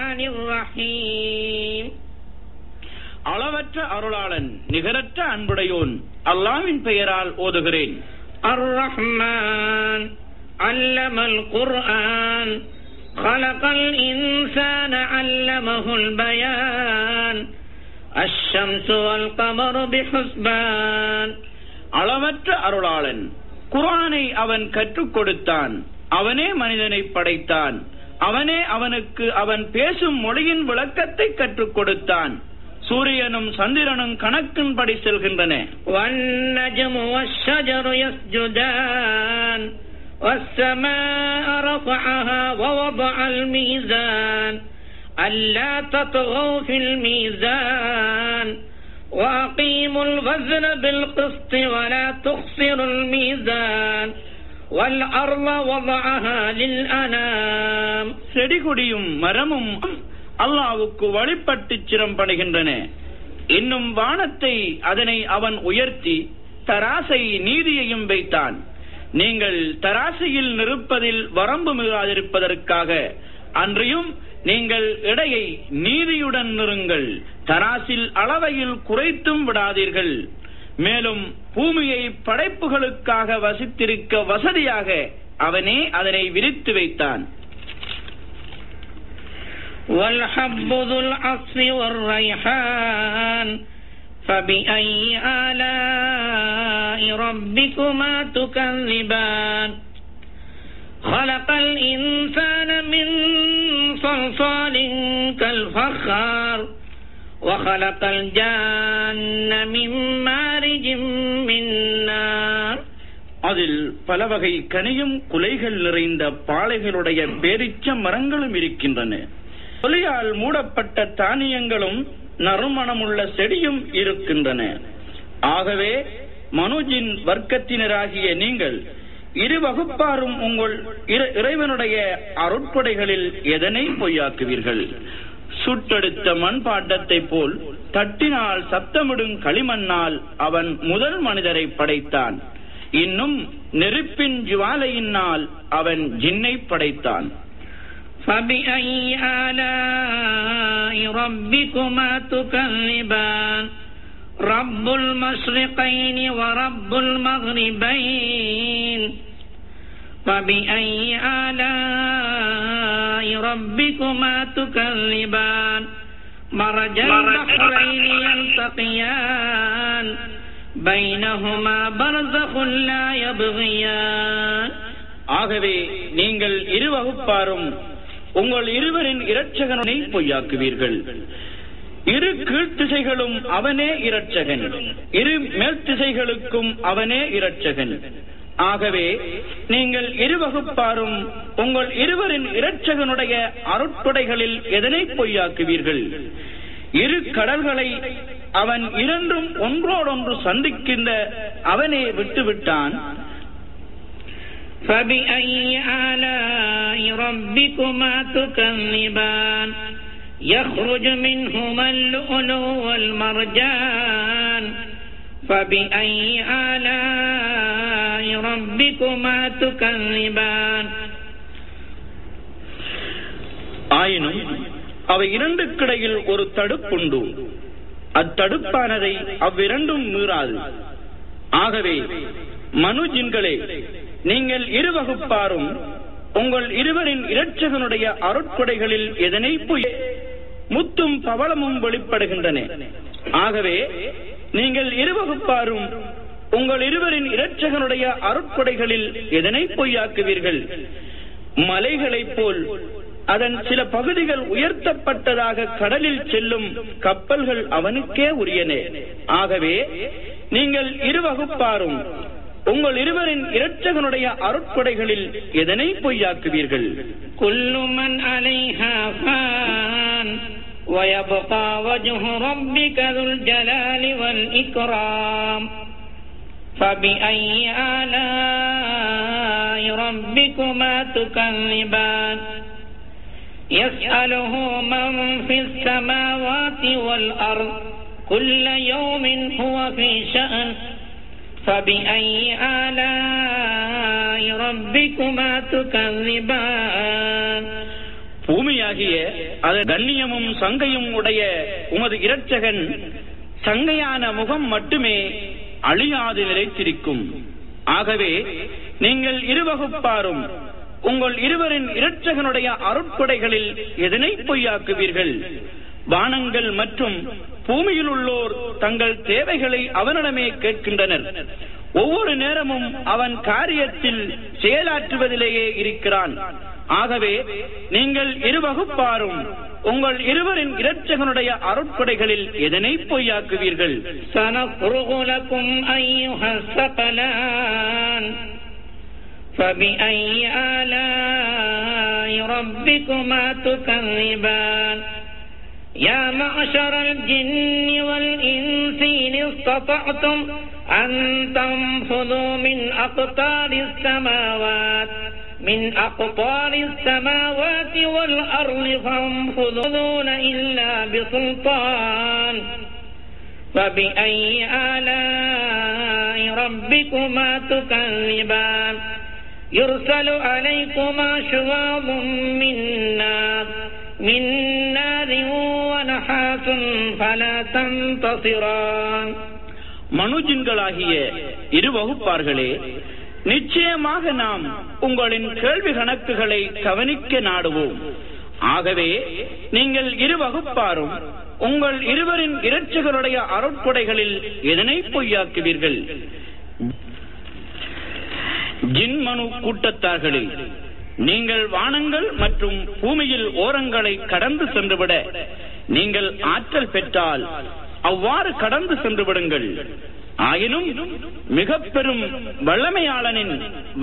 rahmanir rahim. அளவற்ற அருளாளன் நிகரற்ற அன்புடையோன் அல்லாஹ்வின் பெயரால் ஓதுகிறேன். الرحمن علم القرآن خلق الإنسان علمه البيان الشمس والقمر بحسبان. அளவற்ற அருளாளன் குர்ஆனை அவன் கற்றுக் கொடுத்தான். அவனே மனிதனை படைத்தான். அவனே அவனுக்கு அவன் பேசும் மொழியின் விளக்கத்தை கற்றுக் கொடுத்தான். சூரியனும் சந்திரனும் கணக்கின்படி செல்கின்றன. وَالنَّجْمُ وَالشَّجَرُ يَسْجُدَانِ وَالسَّمَاءَ رَفَعَهَا وَوَضَعَ الْمِيزَانَ أَلَّا تَطْغَوْا فِي الْمِيزَانِ وَأَقِيمُوا الْوَزْنَ بِالْقِسْطِ وَلَا تُخْسِرُوا الْمِيزَانَ وَالْأَرْضَ وَضَعَهَا لِلْأَنَامِ. செடிகொடியும் மரமும் அல்லாஹ்வுக்கு வழிபட்டு சிரம்படுகின்றன. இன்னும் வானத்தை அதனை அவன் உயர்த்தி தராசை நீதியையும் வைத்தான். நீங்கள் தராசையில் நிற்பதில் வரம்பு மீறாதிருப்பதற்காக. அன்றியும் நீங்கள் எடையை நீதியுடன் நிறுங்கள். தராசில் அளவையில் குறைத்தும் விடாதீர்கள். மேலும் பூமியை படைப்புகளுக்காக வசித்திருக்க வசதியாக அவனே அதனை விரித்து வைத்தான். والحب ذو العصف والريحان فبأي آلاء ربكما تكذبان. خلق الإنسان من صلصال كالفخار وخلق الجان من مارج من نار. அதில் பல வகை கனியும் குலைகள் நிறைந்த பாளைகளுடைய பேரிச்ச மரங்களும் இருக்கின்றன. ஒலியால் மூடப்பட்ட தானியங்களும் நறுமணமுள்ள செடியும் இருக்கின்றன. ஆகவே மனுஜின் வர்க்கத்தினராகிய நீங்கள் இரு வகுப்பாரும் உங்கள் இறைவனுடைய அருட்கொடைகளில் எதனை பொய்யாக்குவீர்கள்? சுட்டெடுத்த மண்பாண்டத்தை போல் தட்டினால் சத்தமிடும் களிமண்ணால் அவன் முதல் மனிதரை படைத்தான். இன்னும் நெருப்பின் ஜுவாலையினால் அவன் ஜின்னை படைத்தான். فبأي آلاء ربكما تكذبان. رب المشرقين ورب المغربين. فبأي آلاء ربكما تكذبان. مرج البحرين يلتقيان بينهما برزخ لا يبغيان. ஆகவே நீங்கள் இரு வகுப்பாரும் உங்கள் இருவரின் இரட்சகனை பொய்யாக்குவீர்கள். இரு கீழ்த்திசைகளும் அவனே இரட்சகன். இரு மேல்திசைகளுக்கும் அவனே இரட்சகன். ஆகவே நீங்கள் இரு வகுப்பாரும் உங்கள் இருவரின் இரட்சகனுடைய அருட்கொடைகளில் எதனை பொய்யாக்குவீர்கள்? இரு கடல்களை அவன் இரண்டும் ஒன்றோடொன்று சந்திக்கின்ற அவனே விட்டுவிட்டான். فبأي آلاء ربكما تكذبان. يخرج منهما اللؤلؤ والمرجان. فبأي آلاء ربكما تكذبان. ஆயினும் அவை இரண்டுக்கிடையில் ஒரு தடுப்புண்டு. அத்தடுப்பானதை அவ்விரண்டும் மீறாது. ஆகவே மனுஜின்களே, நீங்கள் இரு வகுப்பாரும் உங்கள் இருவரின் இரட்சகனுடைய அருட்கொடைகளில் எதனை பொய்? முத்தும் பவளமும் வெளிப்படுகின்றன. ஆகவே நீங்கள் இரு வகுப்பாரும் உங்கள் இருவரின் இரட்சகனுடைய அருட்கொடைகளில் எதனை பொய்யாக்குவீர்கள்? மலைகளைப் போல் அதன் சில பகுதிகள் உயர்த்தப்பட்டதாக கடலில் செல்லும் கப்பல்கள் அவனுக்கே உரியன. ஆகவே நீங்கள் இரு வகுப்பாரும் உங்கள் இருவரின் இரட்சகனுடைய அருட்கொடைகளில் எதனை பொய்யாக்குவீர்கள்? குல்லு மன் அலைஹா ஃபான் வயப்கா வஜ்ஹு ரப்பிக துல் ஜலாலி வல் இக்ராம். فبأي آلاء ربكما تكذبان. يسأله من في السماوات والأرض كل يوم هو في شأن. فبأي آلاء ربكما تكذبان. பூமியா பூமியாகிய அது கண்ணியமும் சங்கையும் உடைய உமது இரட்சகன் சங்கையான முகம் மட்டுமே அழியாது நிலைத்திருக்கும். ஆகவே நீங்கள் இருவகுப்பாரும் உங்கள் இருவரின் இரட்சகனுடைய அருட்கொடைகளில் எதனை பொய்யாக்குவீர்கள்? வானங்கள் மற்றும் பூமியில் உள்ளோர் தங்கள் தேவைகளை அவனிடமே கேட்கின்றனர். ஒவ்வொரு நேரமும் அவன் காரியத்தில் செயலாற்றுவதிலேயே இருக்கிறான். ஆகவே நீங்கள் இருவகுப்பாரும் உங்கள் இருவரின் இரட்சகனுடைய அருட்கொடைகளில் எதனை பொய்யாக்குவீர்கள்? فبأي آلاء ربكما تكذبان يا معشر الجن والإنس إن استطعتم أن تنفذوا من أقطار السماوات والأرض فانفذون إلا بسلطان فبأي آلاء ربكما تكذبان يرسل عليكما شواظ من نار ونحاس فلا تنتصران. மனுஜின்களாகிய இரு வகுப்பார்களே, நிச்சயமாக நாம் உங்களின் கேள்வி கணக்குகளை கவனிக்க நாடுவோம். ஆகவே நீங்கள் இரு வகுப்பாரும் உங்கள் இருவரின் இரட்சகருடைய அருட்கொடைகளில் எதனை பொய்யாக்குவீர்கள்? ஜின்மனு கூட்டத்தார்களில் நீங்கள் வானங்கள் மற்றும் பூமியில் ஓரங்களை கடந்து சென்றுவிட நீங்கள் ஆற்றல் பெற்றால் அவ்வாறு கடந்து சென்று விடுங்கள். ஆயினும் மிக பெரும் வல்லமையாளனின்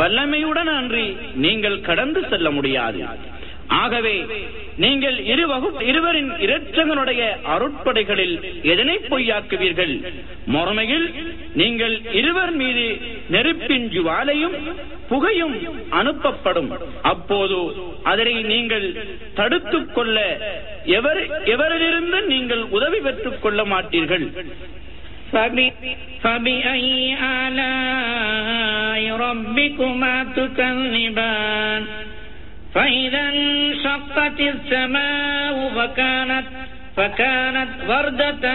வல்லமையுடன் அன்றி நீங்கள் கடந்து செல்ல முடியாது. ஆகவே நீங்கள் இருவரின் இரட்சகனுடைய அருட்படைகளில் எதனை பொய்யாக்குவீர்கள்? மறுமையில் நீங்கள் இருவர் மீது நெருப்பின் ஜுவாலையும் புகையும் அனுப்பப்படும். அப்போது அதனை நீங்கள் தடுத்துக் கொள்ள எவரிலிருந்து நீங்கள் உதவி பெற்றுக் கொள்ள மாட்டீர்கள். فبأي آلاء ربكما تكذبان فإذا انشقت السماء فكانت وردة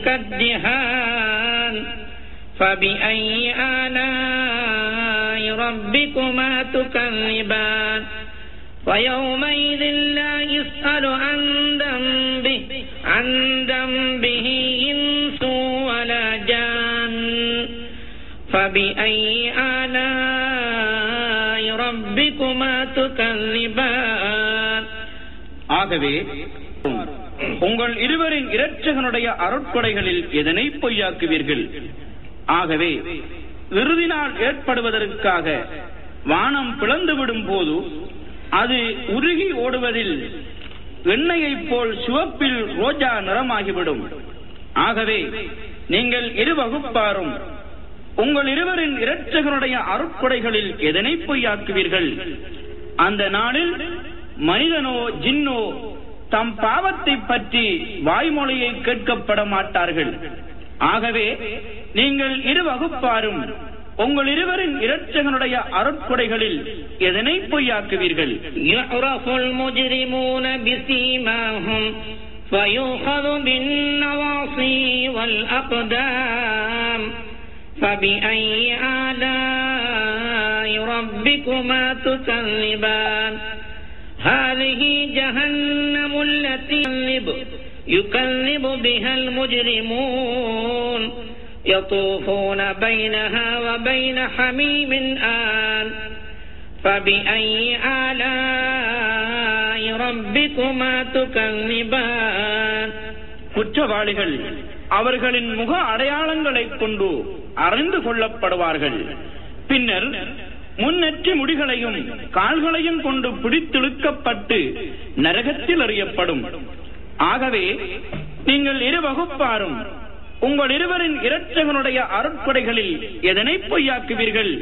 كالدهان فبأي آلاء ربكما تكذبان ويومئذ لا يسأل عن ذنبه إنس ولا جان فبأي آلاء ربكما تكذبان. ஆகவே உங்கள் இருவரின் இரட்சகனுடைய அருட்கொடைகளில் எதனை பொய்யாக்குவீர்கள்? ஆகவே இறுதி நாள் ஏற்படுவதற்காக வானம் பிளந்துவிடும் போது அது உருகி ஓடுவதில் எண்ணெயைப் போல் சிவப்பில் ரோஜா நிறமாகிவிடும். ஆகவே நீங்கள் இரு வகுப்பாரும் உங்கள் இருவரின் இரட்சகனுடைய அருட்கொடைகளில் எதனை பொய்யாக்குவீர்கள்? அந்த நாளில் மனிதனோ ஜின்னோ தம் பாவத்தை பற்றி வாய்மொழியை கேட்கப்பட மாட்டார்கள். ஆகவே நீங்கள் இரு வகுப்பாரும் உங்கள் இருவரின் இரட்சகனுடைய அருட்கொடைகளில் எதனை பொய்யாக்குவீர்கள்? யுஅரஃபுல் முஜ்ரிமூன பிஸீமாஹும் ஃபயுഖது பின்னவாஸி வல் அக்தாம் ஃபபிஐ ஆலாஇ ரப்பிகுமா துகذبان هذه جهنم التي يكذب بها المجرمون يطوفون بينها وبين حميم آن فبأي آلاء ربكما تكذبان. குற்றவாளிகள் அவர்களின் முக அடையாளங்களை கொண்டு அறிந்து கொள்ளப்படுவார்கள். பின்னர் முன்னெற்றி முடிகளையும் கால்களையும் கொண்டு பிடித்திழுக்கப்பட்டு நரகத்தில் எறியப்படும். ஆகவே நீங்கள் இரு வகுப்பாரும் உங்கள் இருவரின் இரட்சகனுடைய அருட்கொடைகளில் எதனை பொய்யாக்குவீர்கள்?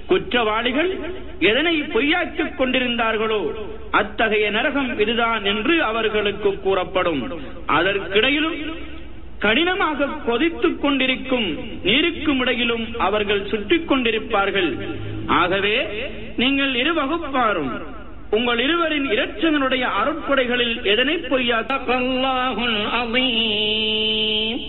குற்றவாளிகள் எதனை பொய்யாக்கிக் கொண்டிருந்தார்களோ அத்தகைய நரகம் இதுதான் என்று அவர்களுக்கு கூறப்படும். அதற்கிடையிலும் கடினமாக கொதித்துக் கொண்டிருக்கும் நீருக்கும் இடையிலும் அவர்கள் சுற்றிக் கொண்டிருப்பார்கள். ஆகவே நீங்கள் இரு வகுப்பாரும் உங்கள் இருவரின் இரட்சகனுடைய அருட்கொடைகளில் எதனை பொய்யாக்க அல்லாஹுல் அஸீம்.